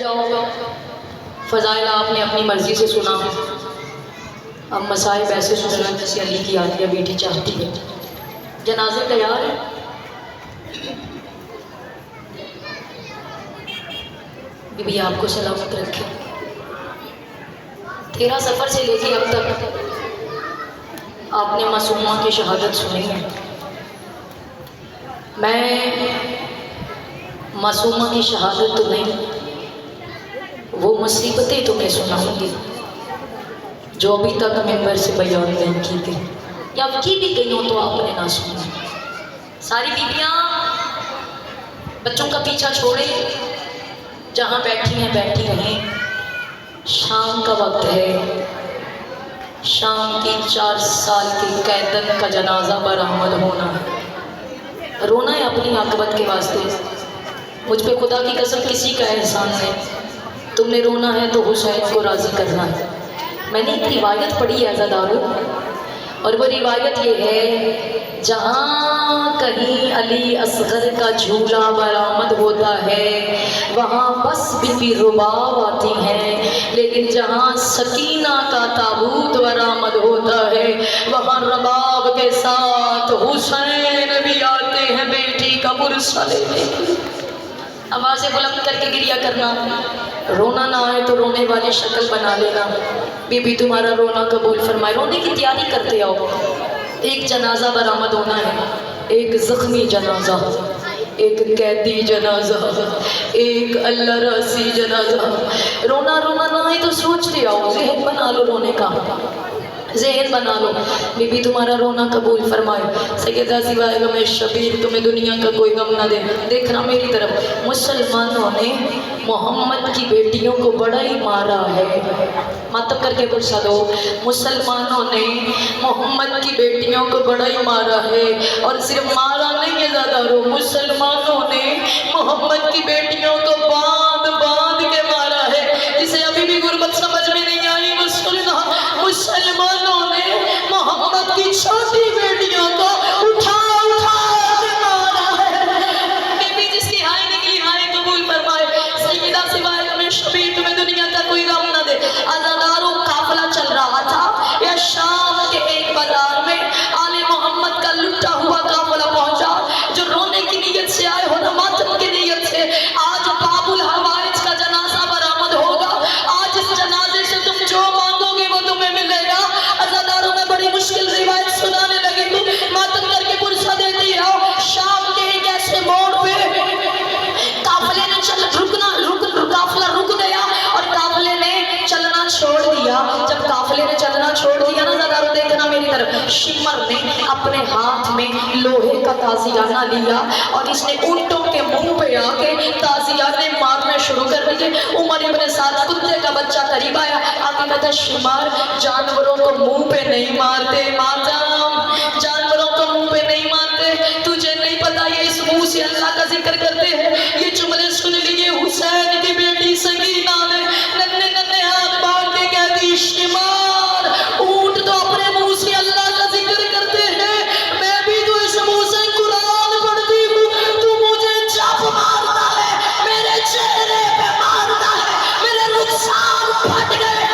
جاؤ فضائل آپ نے اپنی مرضی سے سنا، اب مصائب ایسے سننا جیسے علی کی عالیہ بیٹی چاہتی ہے۔ جنازے تیار ہے؟ بی بی آپ کو سلامت رکھے۔ 13 سفر سے لے کے اب تک آپ نے معصومہ کی شہادت سنی ہے۔ میں معصومہ کی شہادت تو نہیں، وہ مصیبتیں تمہیں سناؤں گی جو ابھی تک ممبر سے بیان نہیں کی گئی، یا کی بھی گئی ہوں تو آپ نے نہ سنا۔ ساری بیویاں بچوں کا پیچھا چھوڑے، جہاں بیٹھی ہیں بیٹھی رہیں۔ شام کا وقت ہے، شام کی 4 سال کی قیدن کا جنازہ برآمد ہونا ہے۔ رونا ہے اپنی عاقبت کے واسطے، مجھ پہ خدا کی قسم کسی کا احسان نہیں۔ تم نے رونا ہے تو حسین کو راضی کرنا ہے۔ میں نے ایک روایت پڑھی ہے عزادارو، اور وہ روایت یہ ہے، جہاں کہیں علی اصغر کا جھولا برآمد ہوتا ہے وہاں بس بی بی رباب آتی ہیں، لیکن جہاں سکینہ کا تابوت برآمد ہوتا ہے وہاں رباب کے ساتھ حسین بھی آتے ہیں بیٹی کا برسہ لینے۔ آوازیں بلند کر کے گریہ کرنا، رونا نہ آئے تو رونے والی شکل بنا لینا۔ بی بی تمہارا رونا قبول فرمائے۔ رونے کی تیاری کرتے آؤ، ایک جنازہ برآمد ہونا ہے، ایک زخمی جنازہ، ایک قیدی جنازہ، ایک اللہ راسی جنازہ۔ رونا نہ آئے تو سوچتے آؤ، ذہن بنا لو رونے کا، ذہن بنا لو۔ بی بی تمہارا رونا قبول فرمائے۔ سیدہ سوائے غم شبیر تمہیں دنیا کا کوئی غم نہ دے۔ دیکھنا میری طرف، مسلمانوں نے محمد کی بیٹیوں کو بڑا ہی مارا ہے۔ ماتم کر کے پرسا دو، مسلمانوں نے محمد کی بیٹیوں کو بڑا ہی مارا ہے، اور صرف مارا نہیں ہے زیادہ رو، مسلمانوں نے محمد کی بیٹیوں کو باندھ کے مارا ہے۔ جسے ابھی بھی غربت سمجھ میں نہیں آئی وہ سننا، مسلمانوں نے محمد کی چھوٹی بیٹیوں کو اٹھا کے مارا ہے۔ بیبی جس کی ہائے نکلی ہائے قبول فرمائے۔ سیدہ سوائے غم شبیر تمہیں دنیا کا کوئی غم نہ دے۔ عزاداروں قافلہ چل رہا تھا، یا شام کے ایک بازار میں آل محمد کا لٹا ہوا قافلہ پہنچا، جو رونے کی نیت سے آئے ہو نہ ماتم کی نیت سے۔ آج باب الحوائج کا جنازہ برآمد ہوگا، آج اس جنازے سے تم جو مانگو گے وہ تمہیں ملے گا۔ عزاداروں میں بڑی مشکل روایت سنانے لگی تھی، ماتم کر کے پرسہ دیتی آؤ۔ شام کے ایک ایسے موڑ پہ قافلے نے قافلہ رک گیا اور قافلے نے چلنا چھوڑ دیا۔ جب قافلے نے چلنا چھوڑ دیا نا عزاداروں، دیکھنا میری طرف، شمر نے اپنے ہاتھ میں لوہے کا تازیانہ لیا اور اس نے اونٹوں کے منہ پہ آ کے تازیانے مارنے شروع کر دیے۔ عمر ابن سعد کتے کا بچہ قریب آیا، آگے کہتا شمار جانوروں کو منہ پہ نہیں مارتے، ماتم جانوروں کو منہ پہ نہیں مارتے، تجھے نہیں پتا یہ اس منہ سے اللہ کا ذکر کرتے ہیں۔ یہ جملے سن لیے حسین کی بیٹی سکینہ نے ننھے ہاتھ باندھ کے کہتی شمار اونٹ تو اپنے منہ سے اللہ کا ذکر کرتے ہیں، میں بھی تو اس منہ سے قرآن پڑھتی ہوں، تو مجھے جب مارتا ہے میرے چہرے پہ مارتا ہے، میرے رخسار پھٹ گئے۔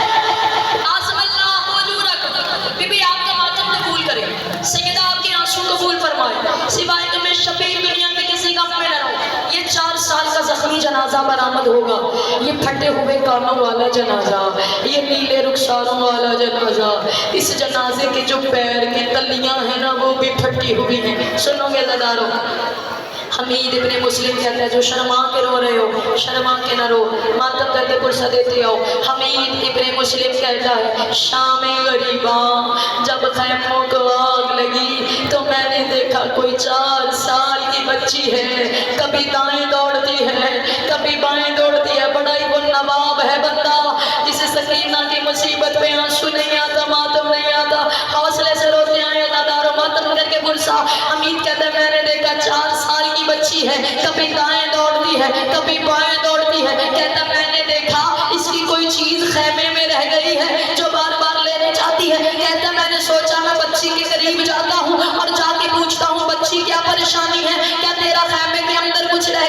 آزم اللہ حضورک، بی بی آپ کا ماتم قبول کرے، سیدہ آپ کے آنسو قبول فرمائے، سوائے غم شبیر دنیا میں کسی غم میں نہ رہو۔ یہ 4 سال کا زخمی جنازہ برآمد ہوگا، یہ پھٹے ہوئے کانوں والا جنازہ، یہ نیلے رخساروں والا جنازہ، اس جنازے کے جو پیر کی تلیاں ہیں نا وہ بھی پھٹی ہوئی ہیں۔ سنو گے عزاداروں، حمید ابن مسلم کہتا ہے جو شرما کے رو رہے ہو شرما کے نہ رو، ماتم کر کے پرسہ دیتے ہو۔ حمید ابن مسلم کہتا ہے شام غریباں جب خیموں کو آگ لگی تو میں نے دیکھا کوئی 4 سال کی بچی ہے، کبھی دائیں دوڑتی ہے کبھی بائیں دوڑتی ہے، بڑا ہی وہ نواب ہے بندہ جسے سکینہ کی مصیبت پہ آنسو نہیں آتا، ماتم نہیں آتا، حوصلے سے روتے آئے عزاداروں۔ ماتم کر کے پرسہ حمید کہتا ہے میں نے دیکھا 4 سال کی بچی ہے، کبھی دائیں دوڑتی ہے کبھی بائیں دوڑتی ہے، کہتا میں نے دیکھا اس کی کوئی چیز خیمے میں رہ گئی ہے جو بار بار لینے چاہتی ہے، کہتا میں نے سوچا میں بچی کے قریب جاتا ہوں اور جا کے پوچھتا ہوں بچی کیا پریشانی ہے، کیا تیرا خیمے کے اندر کچھ رہ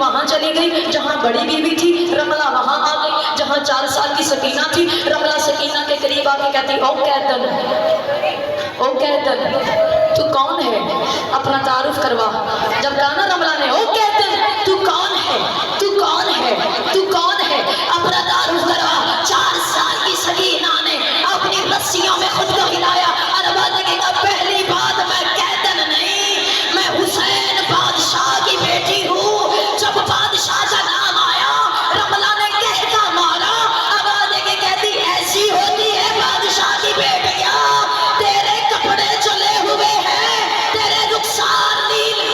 وہاں چلی گئی جہاں بڑی بیوی تھی، رملہ وہاں آ گئی جہاں 4 سال کی سکینہ تھی۔ رملہ سکینہ کے قریب آ کے کہتی او قیدن، او قیدن تو کون ہے، اپنا تعارف کروا۔ جب کہا نا رملہ نے او قیدن تو کون ہے، تو کون ہے، تو کون ہے، اپنا تعارف کروا۔ 4 سال کی سکینہ نے اپنی رسیوں میں خود کو ہلایا اور بات کہ پہلی بات میں قیدن نہیں، میں حسین بادشاہ کی بیٹی ہوں۔ جب بادشاہ کا نام آیا رملہ نے کہتا مارا، آواز دے کے کہتی ایسی ہوتی ہے بادشاہ کی بیٹیاں، تیرے کپڑے چلے ہوئے ہیں، تیرے رخسار نیل۔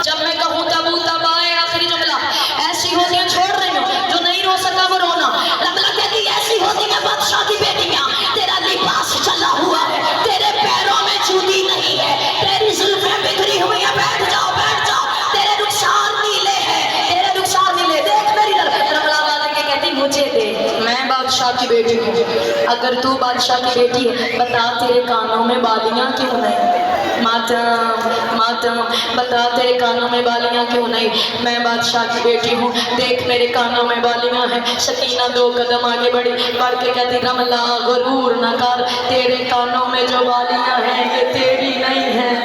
جب میں کہوں تبو تب آئے آخری جملہ، ایسی ہوتی ہیں، چھوڑ رہی ہوں، جو نہیں رو سکا وہ رونا۔ رملہ کہتی ایسی ہوتی ہیں بادشاہ کی بیٹیاں، تیرا لباس چلا ہوا ہے، تیرے پیروں میں جوتی نہیں ہے، تیری زلفیں بکھری ہوئی ہیں، بیٹھ جاؤ بیٹھ جاؤ، تیرے رخسار نیلے ہیں، تیرے رخسار نیلے، دیکھ میری طرف۔ رملہ والے کے کہتی مجھے دے، میں بادشاہ کی بیٹی ہوں، اگر تو بادشاہ کی بیٹی ہے بتا تیرے کانوں میں بالیاں کیوں نہیں، ماتم بتا تیرے کانوں میں بالیاں کیوں نہیں، میں بادشاہ کی بیٹی ہوں، دیکھ میرے کانوں میں بالیاں ہیں۔ سکینہ 2 قدم آگے بڑھی، بڑھ کے کہتی رملہ غرور نہ کر، تیرے کانوں میں جو بالیاں ہیں یہ تیری نہیں ہیں،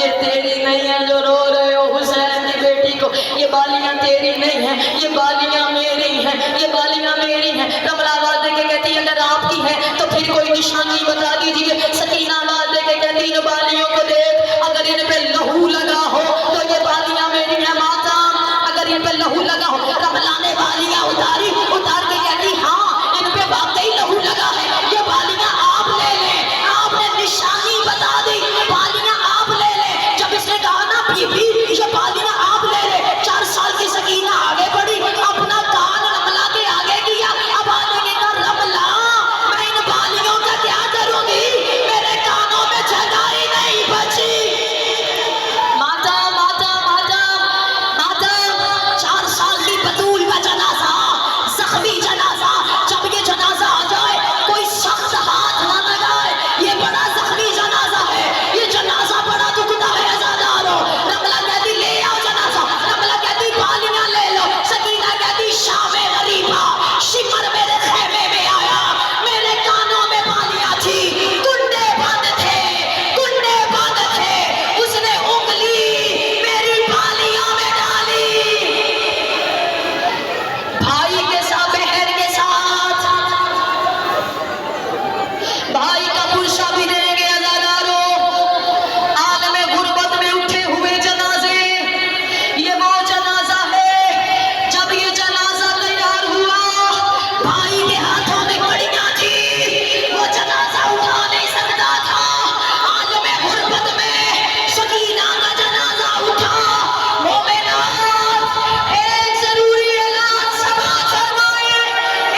یہ تیری نہیں ہیں جو رو رہے ہو حسین کی بیٹی کو، یہ بالیاں تیری نہیں ہیں، یہ بالیاں میری ہیں، یہ بالیاں میری ہیں۔ رملہ آواز دے کے کہتی اگر آپ کی ہے تو پھر کوئی نشانی بتا دیجیے۔ سکینہ آواز دے کے کہتی ان بالیوں کو دیکھ، اگر ان پہ لہو لگا ہو تو یہ بالیاں میری ہیں ماتم، اگر ان پہ لہو لگا ہو۔ رملہ نے بالیاں اتاری، اتار کے کہتی ہاں ان پہ واقعی لہو لگا ہے، یہ بالیاں آپ لے لیں، آپ نے نشانی بتا دی، بالیاں آپ لے لیں۔ جب اس نے کہا نا بی بی یہ بالیاں آپ لے لیں، 4 سال کی سکینہ آگے بڑھی، اپنا کان رملہ کے آگے کیا، اب آنے کے کہا رملہ میں ان بالیوں کا کیا کروں گی، میرے کانوں میں جگہ ہی نہیں بچی۔ ماتا ماتا ماتا ماتا 4 سال کی بطول کا جنازہ، زخمی جنازہ، جب یہ جنازہ آ جائے کوئی سخت ہاتھ نہ لگائے، یہ بڑا زخمی جنازہ ہے، یہ جنازہ بڑا دکھتا ہے عزادارو۔ رملہ کہتی لے آؤ جنازہ، رملہ کہتی بالیاں لے لو، سکینہ کہتی شام غریبہ شمر میرے خیمے میں آیا، میرے کانوں میں بالیاں تھی، کنڈے بند تھے، کنڈے بند تھے، اس نے انگلی میری بالیاں میں ڈالی، بھائی کے ساتھ بہن کے ساتھ، بھائی کا پرشا بھی دیں گے عزادارو۔ عالم غربت میں اٹھے ہوئے جنازے، یہ وہ جنازہ ہے جب یہ جنازہ تیار ہوا بھائی کے ہاتھوں میں کڑیاں تھی، وہ جنازہ اٹھا نہیں سکتا تھا۔ عالم غربت میں سکینہ کا جنازہ اٹھا۔ مومنات ایک ضروری اعلان سماعت فرمائے،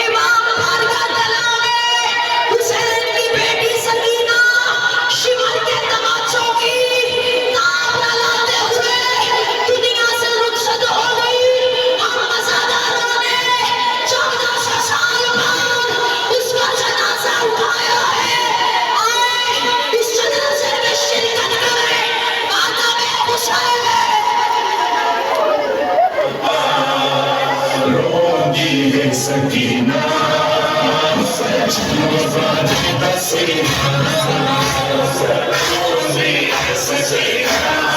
امام بارگاہ تلائے حسین کی بیٹی سکینہ شمر کے تماچوں کی تاب نہ لاتے ہوئے دنیا سے رخصت ہو گئی۔ ہم عزاداروں نے 1400 سال بعد اس کا جنازہ اٹھایا ہے، آئے اس جنازے میں شرکت کریں، ماتم حسین۔ روندی ہے سکینہ روندی ہے سکینہ